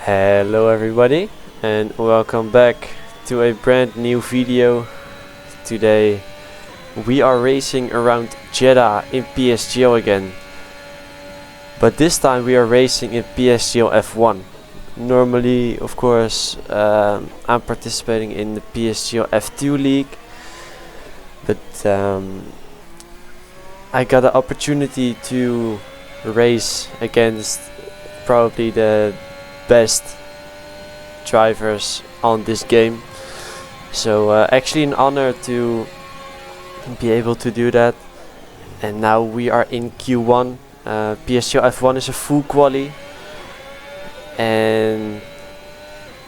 Hello everybody and welcome back to a brand new video. Today we are racing around Jeddah in PSGL again, but this time we are racing in PSGL F1. Normally, of course, I'm participating in the PSGL F2 league, but I got the opportunity to race against probably the best drivers on this game, so actually an honor to be able to do that. And now we are in Q1. PSGL F1 is a full quali, and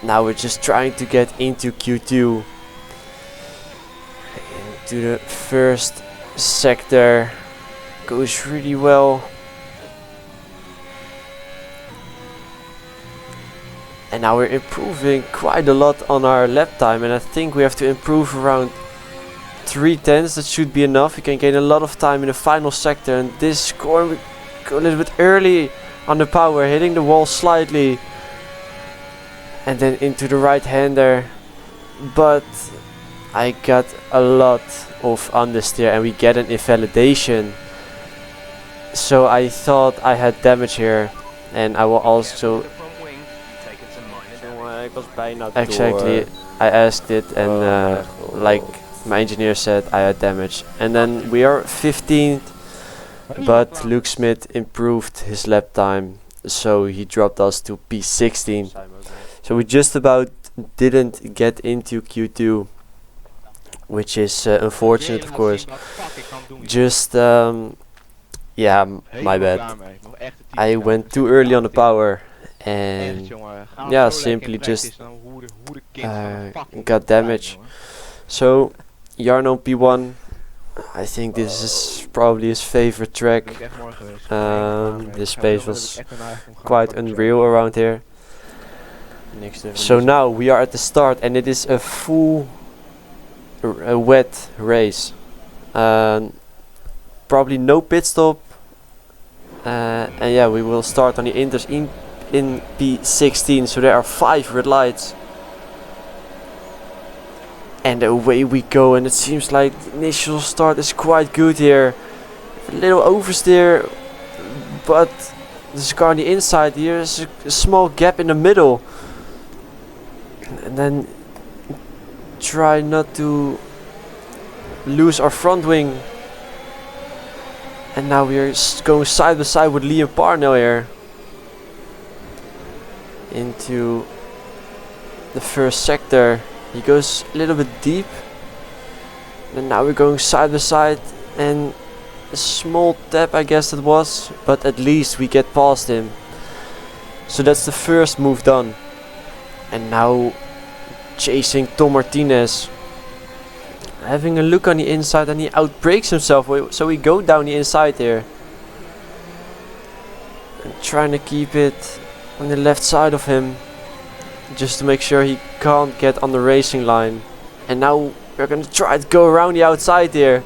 now we're just trying to get into Q2, into the first sector. Goes really well. And now we're improving quite a lot on our lap time, and I think we have to improve around 3/10. That should be enough. We can gain a lot of time in the final sector, and this corner we go a little bit early on the power, hitting the wall slightly and then into the right hander, but I got a lot of understeer and we get an invalidation. So I thought I had damage here, and I will also exactly, I asked it, and like my engineer said, I had damage. And then we are 15th, but Luke Smith improved his lap time, so he dropped us to P16. So we just about didn't get into Q2, which is unfortunate, of course. Just yeah, my bad. I went too early on the power, and yeah, simply just got damage. So Jarno P1, I think this is probably his favorite track. This space was quite unreal around here. So now we are at the start, and it is a full wet race. Probably no pit stop, and yeah, we will start on the inters in P16. So there are 5 red lights, and away we go. And it seems like the initial start is quite good here. A little oversteer, but there's a car on the inside. Here's a small gap in the middle, and then try not to lose our front wing. And now we are going side by side with Liam Parnell here into the first sector. He goes a little bit deep, and now we're going side by side, and a small tap I guess it was, but at least we get past him. So that's the first move done. And now chasing Tom Martinez, having a look on the inside, and he outbrakes himself, so we go down the inside here and trying to keep it on the left side of him, just to make sure he can't get on the racing line. And now we're gonna try to go around the outside here,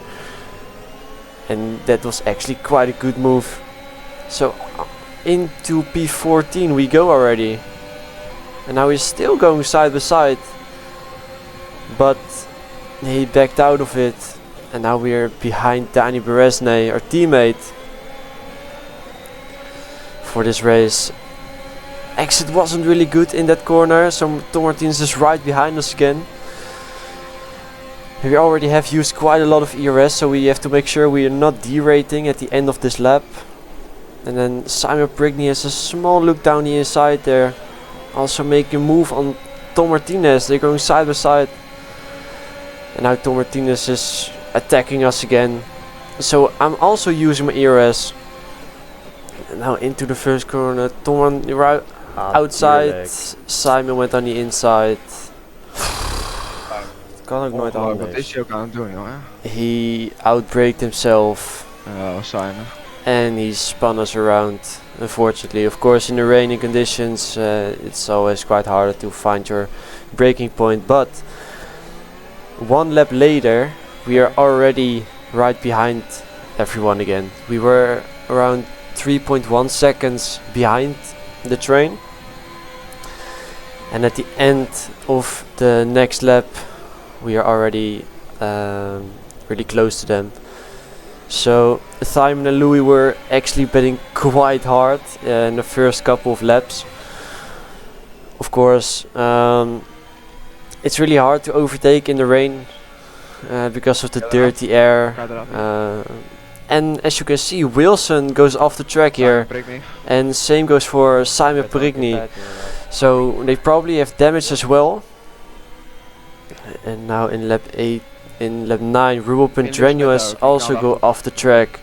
and that was actually quite a good move. So into P14 we go already, and now we're still going side by side, but he backed out of it, and now we're behind Dani Beresne, our teammate, for this race. Exit wasn't really good in that corner, so Tom Martinez is right behind us again. We already have used quite a lot of ERS, so we have to make sure we are not derating at the end of this lap. And then Simon Prigney has a small look down the inside there, also making a move on Tom Martinez. They're going side by side, and now Tom Martinez is attacking us again. So I'm also using my ERS. And now into the first corner, Tom right outside, Simon went on the inside. Kan ook nooit anders. Wat is hij ook aan het doen, jongen? He outbraked himself. Simon. And he spun us around, unfortunately. Of course, in the raining conditions, it's always quite hard to find your braking point. But one lap later, we are already right behind everyone again. We were around 3.1 seconds behind the train. And at the end of the next lap, we are already really close to them. So Simon and Louis were actually betting quite hard in the first couple of laps. Of course, it's really hard to overtake in the rain because of the dirty air. And as you can see, Wilson goes off the track here, and same goes for Simon Perigny. So they probably have damage as well. And now in lap 9, Ruben Pendrenues also go off the track.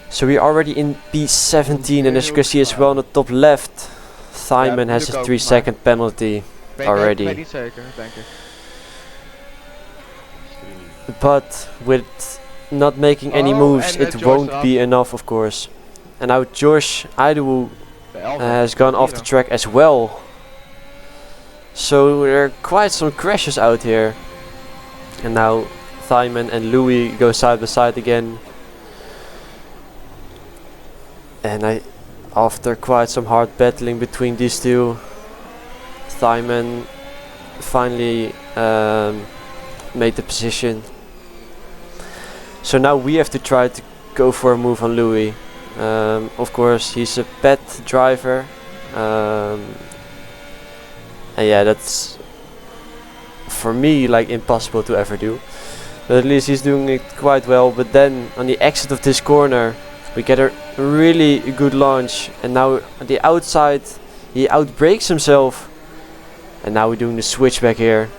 So we're already in P17, and as you can see as well on the top left, Simon has a 3-second penalty already. But with not making any moves, it won't be enough, of course. And now Josh Idawu has gone off the track as well. So there are quite some crashes out here. And now Simon and Louis go side by side again. And after quite some hard battling between these two, Simon finally made the position. So now we have to try to go for a move on Louis. Of course, he's a pet driver. And yeah, that's for me like impossible to ever do. But at least he's doing it quite well. But then on the exit of this corner, we get a really good launch. And now on the outside, he outbrakes himself. And now we're doing the switchback here.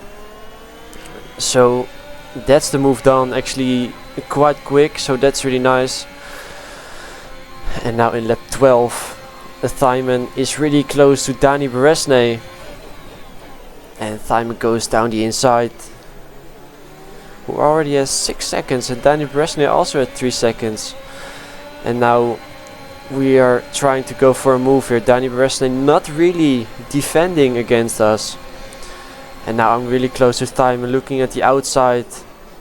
So that's the move done actually quite quick, so that's really nice. And now in lap 12, Simon is really close to Dani Beresnay. And Simon goes down the inside, who already has 6 seconds, and Dani Beresnay also at 3 seconds. And now we are trying to go for a move here. Dani Beresnay not really defending against us. And now I'm really close to Simon, looking at the outside.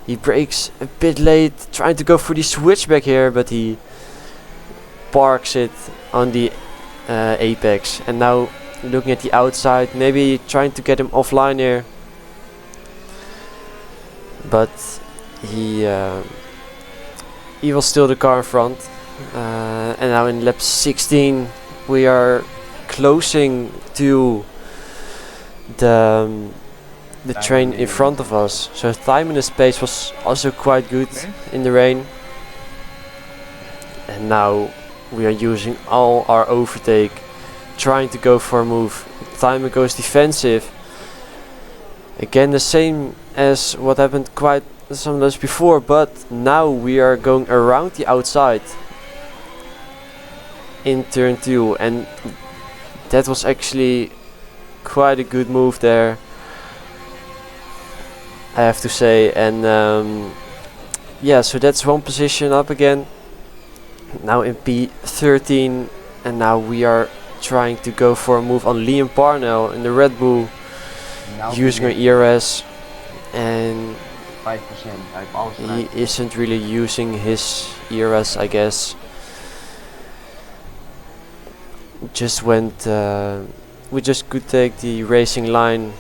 He brakes a bit late, trying to go for the switchback here, but he parks it on the apex. And now looking at the outside, maybe trying to get him offline here. But he was still the car in front. And now in lap 16, we are closing to the train in front of us. So time in the space was also quite good in the rain. And now we are using all our overtake, trying to go for a move. Timer goes defensive. Again, the same as what happened quite some laps before, but now we are going around the outside in turn 2, and that was actually quite a good move there, I have to say. And yeah, so that's one position up again. Now in P13, and now we are trying to go for a move on Liam Parnell in the Red Bull, using our ERS, and 5%. He isn't really using his ERS, I guess. Just went, we just could take the racing line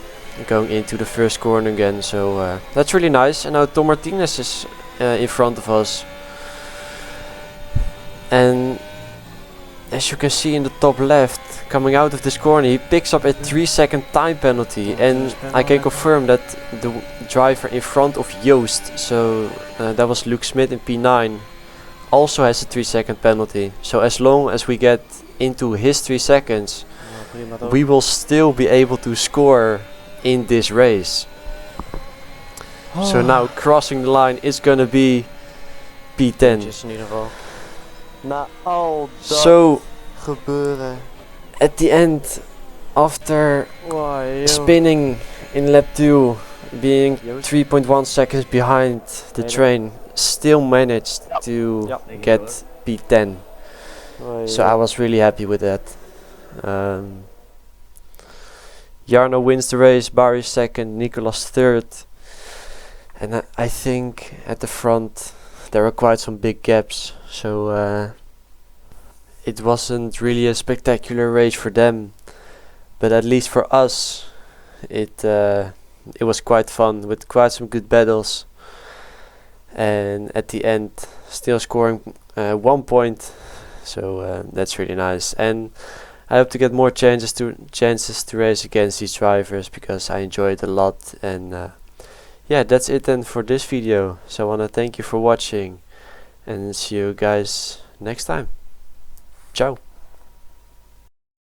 going into the first corner again, so that's really nice. And now Tom Martinez is in front of us, and as you can see in the top left, coming out of this corner, he picks up a 3-second time penalty, and I can confirm that the driver in front of Joost, so that was Luke Smith in P9, also has a 3-second penalty. So as long as we get into his 3 seconds, we will still be able to score in this race. So now crossing the line is gonna be P10. So at the end, after spinning in lap 2, being 3.1 seconds behind the train, still managed to get P10. So I was really happy with that. Jarno wins the race, Barry second, Nicolas third. And I think at the front there were quite some big gaps, so it wasn't really a spectacular race for them. but at least for us, it was quite fun with quite some good battles, and at the end still scoring 1 point, so that's really nice. And I hope to get more chances to race against these drivers, because I enjoy it a lot. And yeah, that's it then for this video. So I want to thank you for watching, and see you guys next time. Ciao.